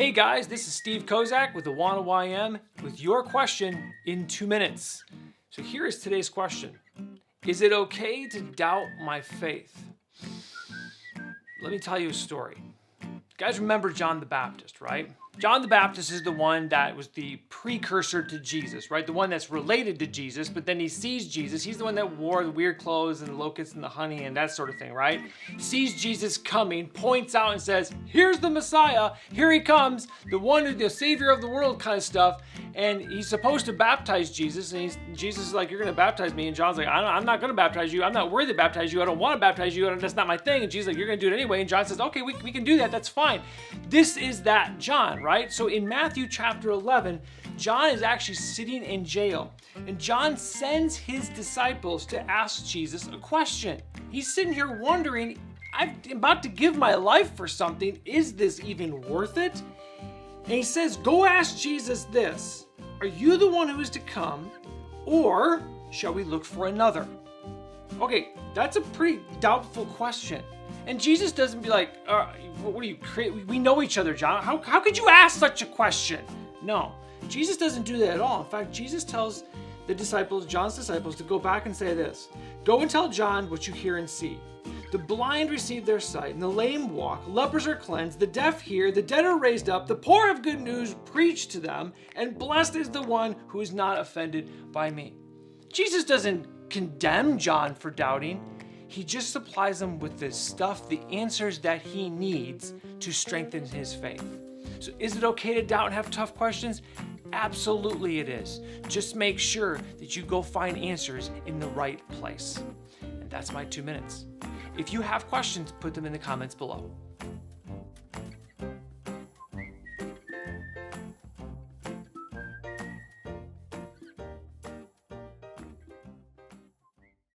Hey guys, this is Steve Kozak with Awana YM with your question in 2 minutes. So here is today's question. Is it okay to doubt my faith? Let me tell you a story. You guys remember John the Baptist, right? John the Baptist is the one that was the precursor to Jesus, right? The one that's related to Jesus, but then he sees Jesus. He's the one that wore the weird clothes and the locusts and the honey and that sort of thing, right? Sees Jesus coming, points out and says, here's the Messiah, here he comes, the savior of the world kind of stuff. And he's supposed to baptize Jesus, and Jesus is like, you're going to baptize me. And John's like, I'm not going to baptize you. I'm not worthy to baptize you. I don't want to baptize you. That's not my thing. And Jesus is like, you're going to do it anyway. And John says, okay, we can do that. That's fine. This is that John, right? So in Matthew chapter 11, John is actually sitting in jail. And John sends his disciples to ask Jesus a question. He's sitting here wondering, I'm about to give my life for something. Is this even worth it? And he says, go ask Jesus this. Are you the one who is to come, or shall we look for another? Okay, that's a pretty doubtful question. And Jesus doesn't be like, what are you crazy? We know each other, John. How could you ask such a question? No, Jesus doesn't do that at all. In fact, Jesus tells the disciples, John's disciples, to go back and say this. Go and tell John what you hear and see. The blind receive their sight, and the lame walk, lepers are cleansed, the deaf hear, the dead are raised up, the poor have good news preached to them, and blessed is the one who is not offended by me. Jesus doesn't condemn John for doubting. He just supplies him with the stuff, the answers that he needs to strengthen his faith. So is it okay to doubt and have tough questions? Absolutely it is. Just make sure that you go find answers in the right place. And that's my 2 minutes. If you have questions, put them in the comments below.